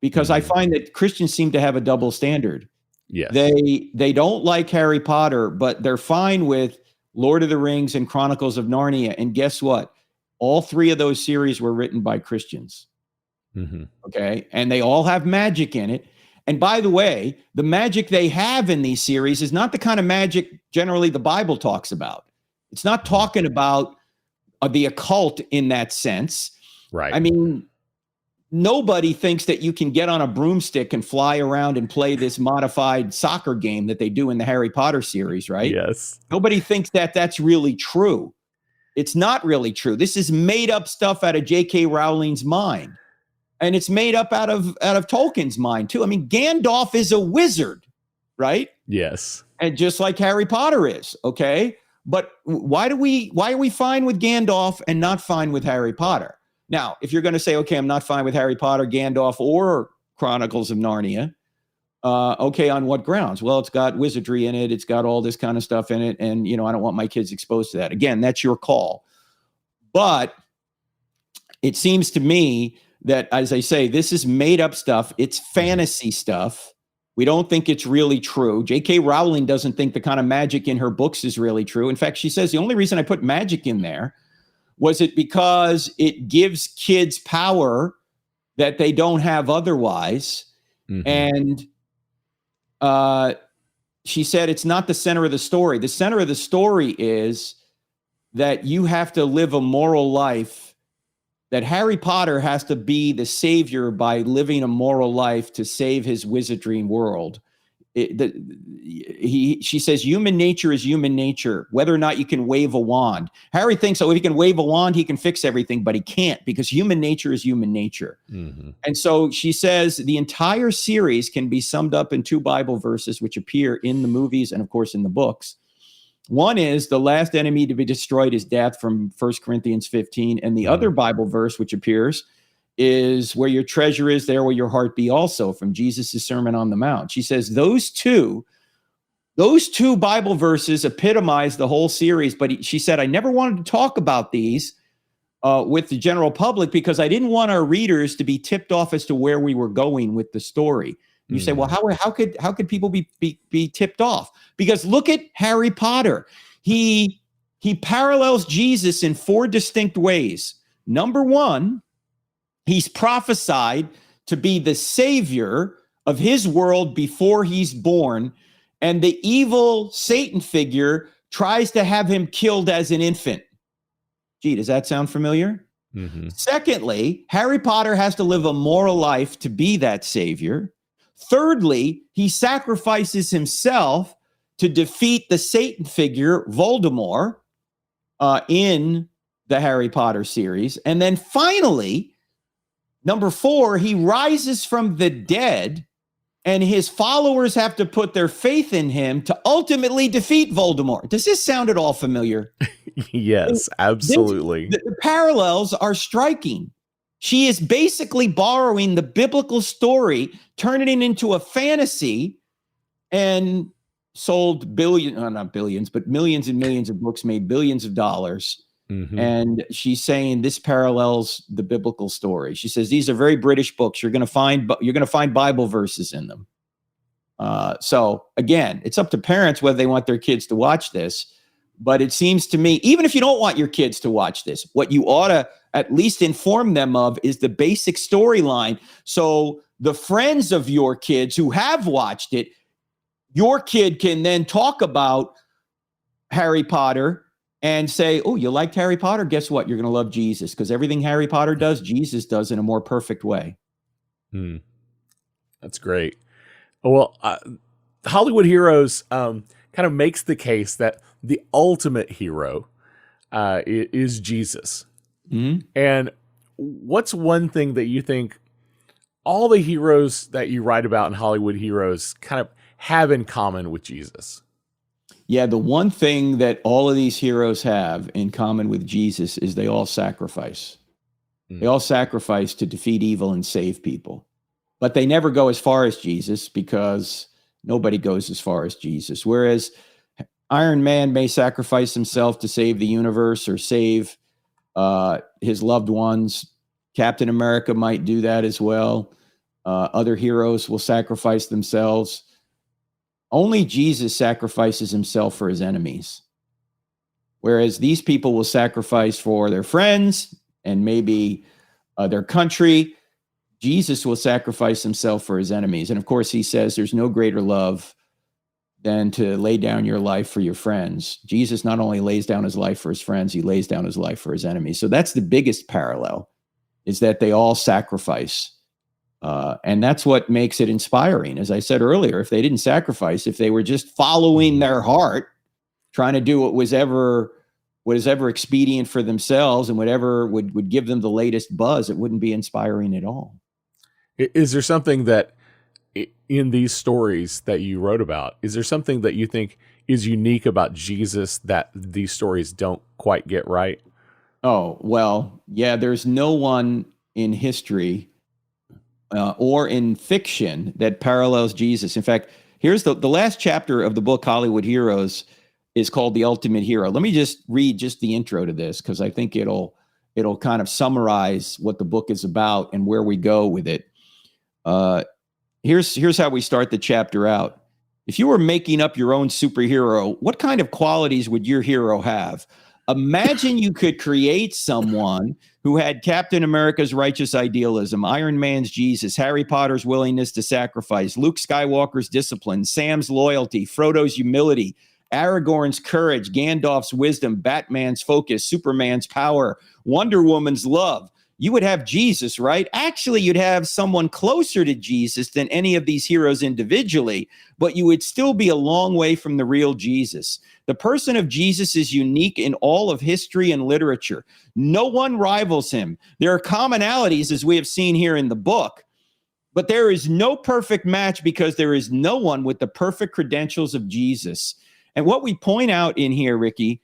Because I find that Christians seem to have a double standard. Yes. They don't like Harry Potter, but they're fine with Lord of the Rings and Chronicles of Narnia. And guess what? All 3 of those series were written by Christians. Okay. And they all have magic in it. And by the way, the magic they have in these series is not the kind of magic generally the Bible talks about. It's not talking about the occult in that sense. Right. I mean, nobody thinks that you can get on a broomstick and fly around and play this modified soccer game that they do in the Harry Potter series, right? Yes. Nobody thinks that that's really true. It's not really true. This is made up stuff out of J.K. Rowling's mind. And it's made up out of Tolkien's mind too. I mean, Gandalf is a wizard, right? Yes. And just like Harry Potter is, okay? But why are we fine with Gandalf and not fine with Harry Potter? Now, if you're going to say, okay, I'm not fine with Harry Potter, Gandalf, or Chronicles of Narnia, okay, on what grounds? Well, it's got wizardry in it. It's got all this kind of stuff in it. And, I don't want my kids exposed to that. Again, that's your call. But it seems to me that, as I say, this is made up stuff. It's fantasy stuff. We don't think it's really true. J.K. Rowling doesn't think the kind of magic in her books is really true. In fact, she says the only reason I put magic in there was it because it gives kids power that they don't have otherwise. And she said it's not the center of the story. The center of the story is that you have to live a moral life, that Harry Potter has to be the savior by living a moral life to save his wizardry world. She says human nature is human nature, whether or not you can wave a wand. Harry thinks, if he can wave a wand, he can fix everything, but he can't, because human nature is human nature. And so she says the entire series can be summed up in 2 Bible verses, which appear in the movies and, of course, in the books. One is the last enemy to be destroyed is death from 1 Corinthians 15. And the other Bible verse which appears is where your treasure is, there will your heart be also, from Jesus' Sermon on the Mount. She says those two Bible verses epitomize the whole series. But she said, I never wanted to talk about these with the general public because I didn't want our readers to be tipped off as to where we were going with the story. You say, well, how could people be tipped off? Because look at Harry Potter. He parallels Jesus in 4 distinct ways. Number one, he's prophesied to be the savior of his world before he's born, and the evil Satan figure tries to have him killed as an infant. Gee, does that sound familiar? Mm-hmm. Secondly, Harry Potter has to live a moral life to be that savior. Thirdly, he sacrifices himself to defeat the Satan figure, Voldemort, in the Harry Potter series. And then finally, number 4, he rises from the dead, and his followers have to put their faith in him to ultimately defeat Voldemort. Does this sound at all familiar? Yes, absolutely. The parallels are striking. She is basically borrowing the biblical story, turning it into a fantasy, and sold not billions, but millions and millions of books, made billions of dollars. Mm-hmm. And she's saying this parallels the biblical story. She says these are very British books. You're going to find Bible verses in them. So again, it's up to parents whether they want their kids to watch this. But it seems to me, even if you don't want your kids to watch this, what you ought to at least inform them of is the basic storyline. So the friends of your kids who have watched it, your kid can then talk about Harry Potter and say, oh, you liked Harry Potter? Guess what? You're going to love Jesus, because everything Harry Potter does, Jesus does in a more perfect way. That's great. Well, Hollywood Heroes kind of makes the case that the ultimate hero is Jesus. Mm-hmm. And what's one thing that you think all the heroes that you write about in Hollywood Heroes kind of have in common with Jesus? Yeah, the one thing that all of these heroes have in common with Jesus is they all sacrifice. They all sacrifice to defeat evil and save people. But they never go as far as Jesus, because nobody goes as far as Jesus. Whereas Iron Man may sacrifice himself to save the universe or save his loved ones. Captain America might do that as well. Other heroes will sacrifice themselves. Only Jesus sacrifices himself for his enemies. Whereas these people will sacrifice for their friends and maybe their country. Jesus will sacrifice himself for his enemies. And of course, he says there's no greater love than to lay down your life for your friends. Jesus not only lays down his life for his friends, he lays down his life for his enemies. So that's the biggest parallel, is that they all sacrifice. And that's what makes it inspiring. As I said earlier, if they didn't sacrifice, if they were just following their heart, trying to do what was ever expedient for themselves and whatever would give them the latest buzz, it wouldn't be inspiring at all. Is there something that in these stories that you wrote about, is there something that you think is unique about Jesus that these stories don't quite get right? Oh, well, yeah, there's no one in history or in fiction that parallels Jesus. In fact, here's the last chapter of the book Hollywood Heroes is called The Ultimate Hero. Let me just read just the intro to this, because I think it'll kind of summarize what the book is about and where we go with it. Here's how we start the chapter out. If you were making up your own superhero, what kind of qualities would your hero have? Imagine you could create someone who had Captain America's righteous idealism, Iron Man's Jesus, Harry Potter's willingness to sacrifice, Luke Skywalker's discipline, Sam's loyalty, Frodo's humility, Aragorn's courage, Gandalf's wisdom, Batman's focus, Superman's power, Wonder Woman's love. You would have Jesus, right? Actually, you'd have someone closer to Jesus than any of these heroes individually, but you would still be a long way from the real Jesus. The person of Jesus is unique in all of history and literature. No one rivals him. There are commonalities, as we have seen here in the book, but there is no perfect match, because there is no one with the perfect credentials of Jesus. And what we point out in here, Ricky,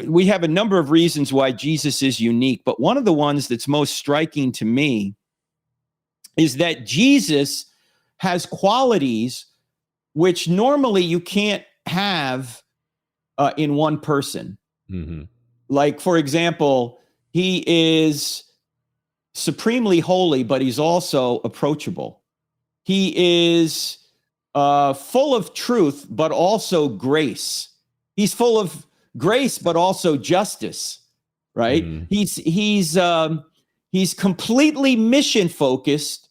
we have a number of reasons why Jesus is unique, but one of the ones that's most striking to me is that Jesus has qualities which normally you can't have in one person. Mm-hmm. Like, for example, he is supremely holy, but he's also approachable. He is full of truth, but also grace. He's full of grace, but also justice, right? Mm. He's completely mission focused,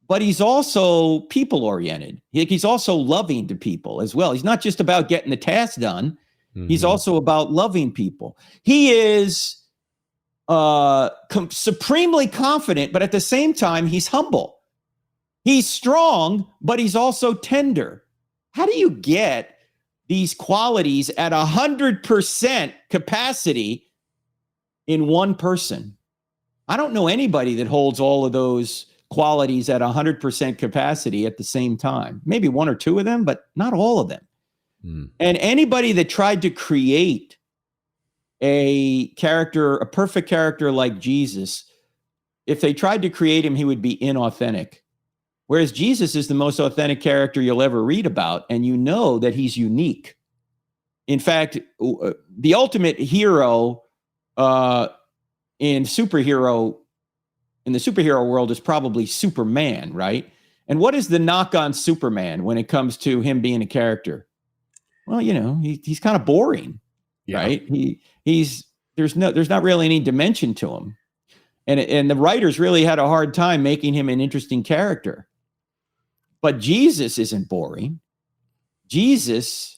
but he's also people oriented. He's also loving to people as well. He's not just about getting the task done. Mm-hmm. He's also about loving people. He is supremely confident, but at the same time, he's humble. He's strong, but he's also tender. How do you get these qualities at 100% capacity in one person? I don't know anybody that holds all of those qualities at 100% capacity at the same time. Maybe one or two of them, but not all of them. Mm. And anybody that tried to create a character, a perfect character like Jesus, if they tried to create him, he would be inauthentic. Whereas Jesus is the most authentic character you'll ever read about, and you know that he's unique. In fact, the ultimate hero in the superhero world is probably Superman, right? And what is the knock on Superman when it comes to him being a character? Well, you know, he's kind of boring, right? There's not really any dimension to him, and the writers really had a hard time making him an interesting character. But Jesus isn't boring. Jesus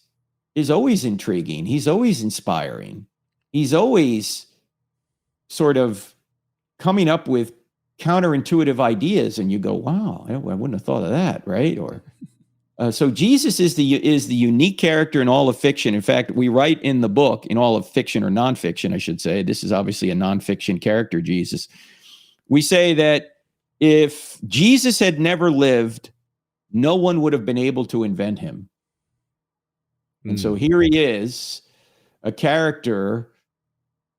is always intriguing. He's always inspiring. He's always sort of coming up with counterintuitive ideas, and you go, "Wow, I wouldn't have thought of that," right? Or so Jesus is the unique character in all of fiction. In fact, we write in the book, in all of fiction or nonfiction, I should say. This is obviously a nonfiction character, Jesus. We say that if Jesus had never lived, no one would have been able to invent him. And so here he is, a character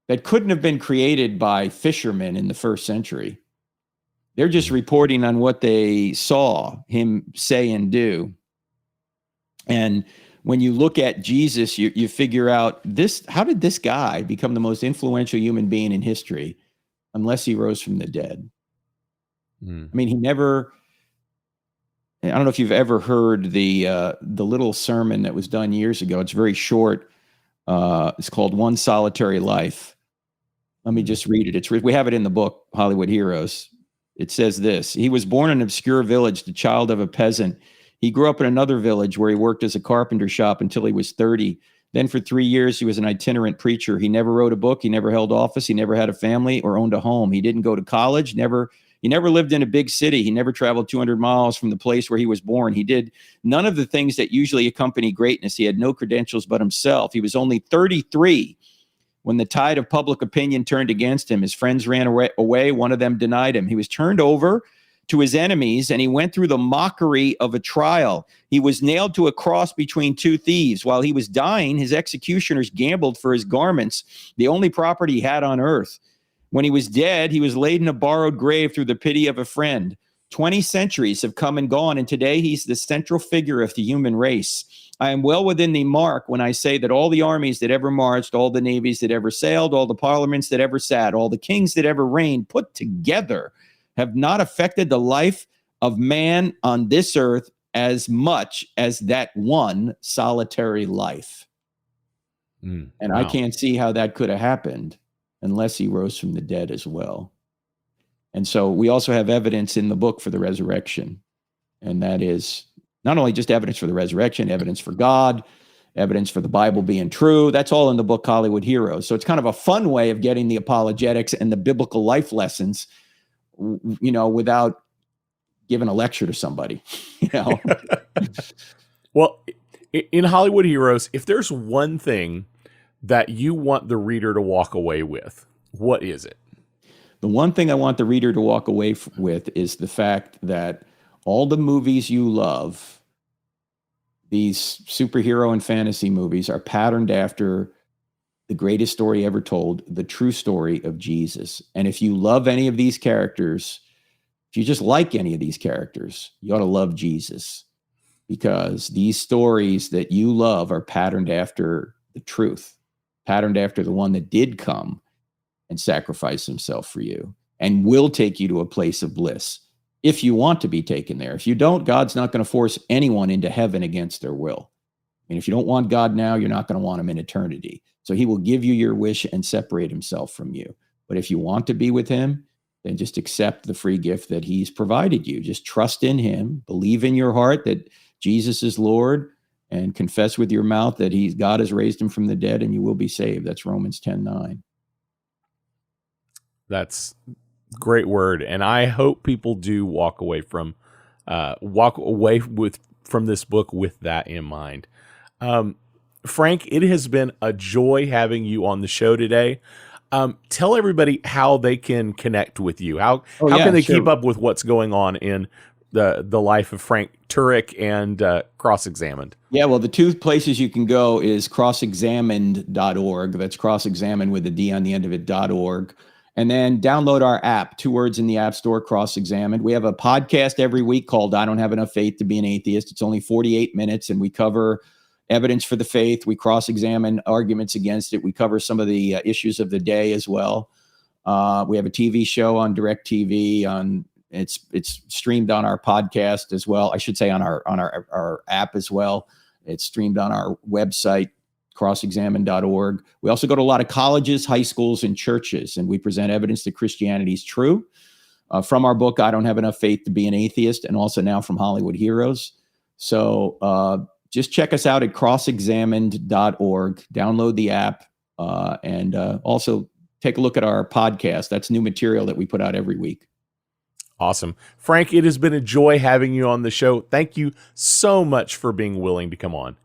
that couldn't have been created by fishermen in the first century. They're just reporting on what they saw him say and do. And when you look at Jesus, you figure out this: how did this guy become the most influential human being in history unless he rose from the dead? I mean, he never... I don't know if you've ever heard the little sermon that was done years ago. It's very short. It's called One Solitary Life. Let me just read it. We have it in the book, Hollywood Heroes. It says this: he was born in an obscure village, the child of a peasant. He grew up in another village where he worked as a carpenter shop until he was 30. Then for 3 years, he was an itinerant preacher. He never wrote a book. He never held office. He never had a family or owned a home. He didn't go to college, He never lived in a big city. He never traveled 200 miles from the place where he was born. He did none of the things that usually accompany greatness. He had no credentials but himself. He was only 33 when the tide of public opinion turned against him. His friends ran away. One of them denied him. He was turned over to his enemies, and he went through the mockery of a trial. He was nailed to a cross between two thieves. While he was dying, his executioners gambled for his garments, the only property he had on earth. When he was dead, he was laid in a borrowed grave through the pity of a friend. 20 centuries have come and gone, and today he's the central figure of the human race. I am well within the mark when I say that all the armies that ever marched, all the navies that ever sailed, all the parliaments that ever sat, all the kings that ever reigned, put together, have not affected the life of man on this earth as much as that one solitary life. And wow. I can't see how that could have happened unless he rose from the dead as well. And so we also have evidence in the book for the resurrection. And that is not only just evidence for the resurrection, evidence for God, evidence for the Bible being true. That's all in the book Hollywood Heroes. So it's kind of a fun way of getting the apologetics and the biblical life lessons, you know, without giving a lecture to somebody, you know. Well, in Hollywood Heroes, if there's one thing that you want the reader to walk away with, what is it? The one thing I want the reader to walk away with is the fact that all the movies you love, these superhero and fantasy movies are patterned after the greatest story ever told, the true story of Jesus. And if you love any of these characters, if you just like any of these characters, you ought to love Jesus, because these stories that you love are patterned after the truth, patterned after the one that did come and sacrifice himself for you and will take you to a place of bliss if you want to be taken there. If you don't, God's not going to force anyone into heaven against their will. And if you don't want God now, you're not going to want him in eternity. So he will give you your wish and separate himself from you. But if you want to be with him, then just accept the free gift that he's provided you. Just trust in him, believe in your heart that Jesus is Lord, and confess with your mouth that God has raised him from the dead, and you will be saved. That's Romans 10:9. That's great word, and I hope people do walk away from this book with that in mind. Frank, it has been a joy having you on the show today. Tell everybody how they can connect with you. How can they keep up with what's going on in the life of Frank Turek and Cross-Examined? Yeah, well, the two places you can go is crossexamined.org. That's cross-examined with a D on the end of it, .org. And then download our app, 2 words in the App Store, Cross-Examined. We have a podcast every week called I Don't Have Enough Faith to Be an Atheist. It's only 48 minutes, and we cover evidence for the faith. We cross-examine arguments against it. We cover some of the issues of the day as well. We have a TV show on DirecTV. It's streamed on our podcast as well. I should say on our app as well. It's streamed on our website, crossexamined.org. We also go to a lot of colleges, high schools, and churches, and we present evidence that Christianity is true from our book, I Don't Have Enough Faith to Be an Atheist, and also now from Hollywood Heroes. So just check us out at crossexamined.org, download the app, and also take a look at our podcast. That's new material that we put out every week. Awesome. Frank, it has been a joy having you on the show. Thank you so much for being willing to come on.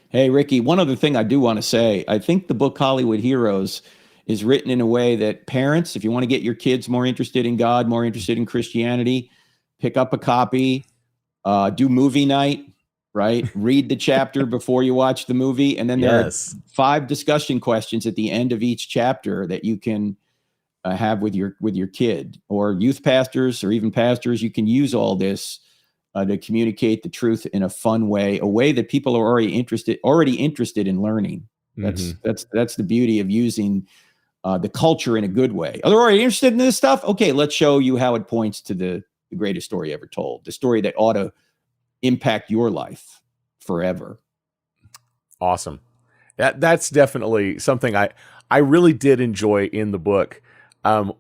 Hey, Ricky, one other thing I do want to say. I think the book Hollywood Heroes is written in a way that parents, if you want to get your kids more interested in God, more interested in Christianity, pick up a copy, do movie night, right? Read the chapter before you watch the movie. And then there are 5 discussion questions at the end of each chapter that you can have with your kid, or youth pastors, or even pastors. You can use all this to communicate the truth in a fun way, a way that people are already interested in learning. That's the beauty of using the culture in a good way. Are they already interested in this stuff? Okay, let's show you how it points to the greatest story ever told, the story that ought to impact your life forever. Awesome. That's definitely something I really did enjoy in the book.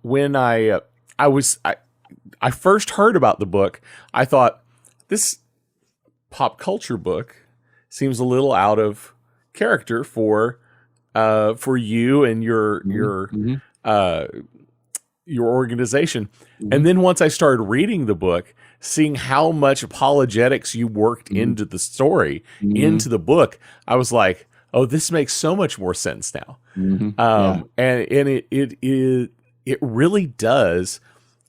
When I first heard about the book, I thought, this pop culture book seems a little out of character for you and your organization. And then once I started reading the book, seeing how much apologetics you worked into the story, into the book, I was like, oh, this makes so much more sense now. And it really does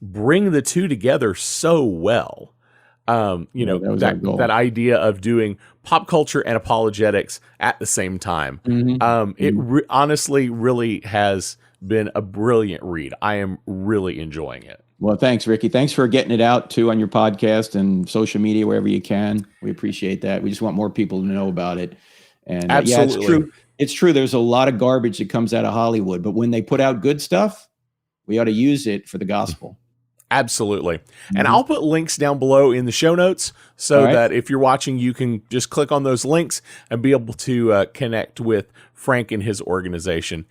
bring the two together so well. That idea of doing pop culture and apologetics at the same time. Honestly really has been a brilliant read. I am really enjoying it. Well, thanks, Ricky. Thanks for getting it out too on your podcast and social media, wherever you can. We appreciate that. We just want more people to know about it. And absolutely. It's true. It's true. There's a lot of garbage that comes out of Hollywood, but when they put out good stuff, we ought to use it for the gospel. Absolutely. And I'll put links down below in the show notes so that if you're watching, you can just click on those links and be able to connect with Frank and his organization.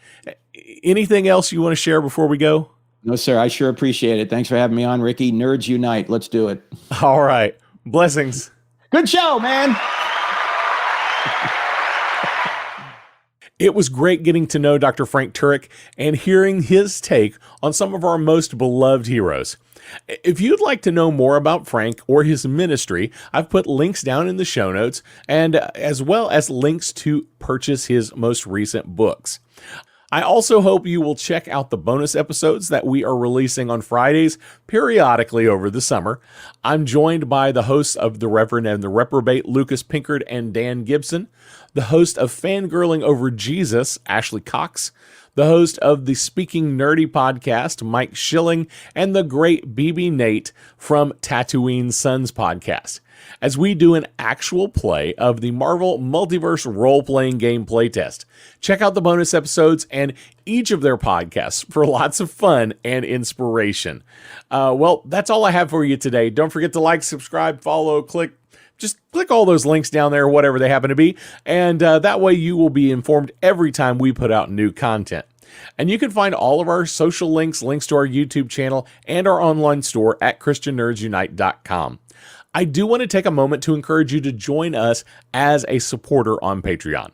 Anything else you want to share before we go? No, sir. I sure appreciate it. Thanks for having me on, Ricky. Nerds unite. Let's do it. All right. Blessings. Good show, man. It was great getting to know Dr. Frank Turek and hearing his take on some of our most beloved heroes. If you'd like to know more about Frank or his ministry, I've put links down in the show notes, and as well as links to purchase his most recent books. I also hope you will check out the bonus episodes that we are releasing on Fridays periodically over the summer. I'm joined by the hosts of The Reverend and the Reprobate, Lucas Pinkard and Dan Gibson, the host of Fangirling Over Jesus, Ashley Cox, the host of the Speaking Nerdy podcast, Mike Schilling, and the great BB Nate from Tatooine Sons podcast, as we do an actual play of the Marvel Multiverse role-playing game playtest. Check out the bonus episodes and each of their podcasts for lots of fun and inspiration. Well, that's all I have for you today. Don't forget to like, subscribe, follow, just click all those links down there, whatever they happen to be, and that way you will be informed every time we put out new content. And you can find all of our social links to our YouTube channel, and our online store at ChristianNerdsUnite.com. I do want to take a moment to encourage you to join us as a supporter on Patreon.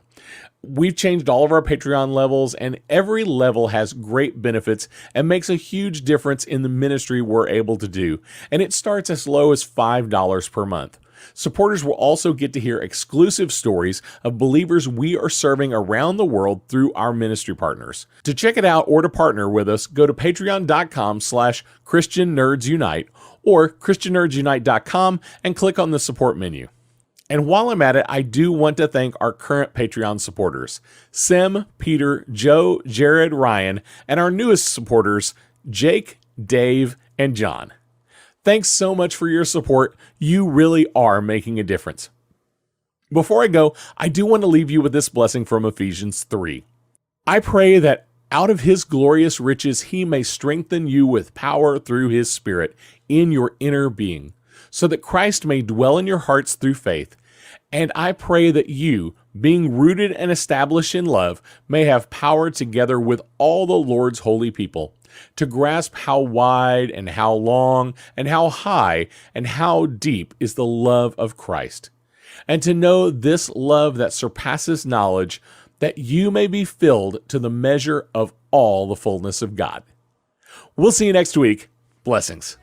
We've changed all of our Patreon levels, and every level has great benefits and makes a huge difference in the ministry we're able to do. And it starts as low as $5 per month. Supporters will also get to hear exclusive stories of believers we are serving around the world through our ministry partners. To check it out or to partner with us, go to patreon.com/ChristianNerdsUnite or ChristianNerdsUnite.com and click on the support menu. And while I'm at it, I do want to thank our current Patreon supporters, Sim, Peter, Joe, Jared, Ryan, and our newest supporters, Jake, Dave, and John. Thanks so much for your support. You really are making a difference. Before I go, I do want to leave you with this blessing from Ephesians 3. I pray that out of his glorious riches he may strengthen you with power through his Spirit in your inner being, so that Christ may dwell in your hearts through faith. And I pray that you, being rooted and established in love, may have power together with all the Lord's holy people to grasp how wide and how long and how high and how deep is the love of Christ, and to know this love that surpasses knowledge, that you may be filled to the measure of all the fullness of God. We'll see you next week. Blessings.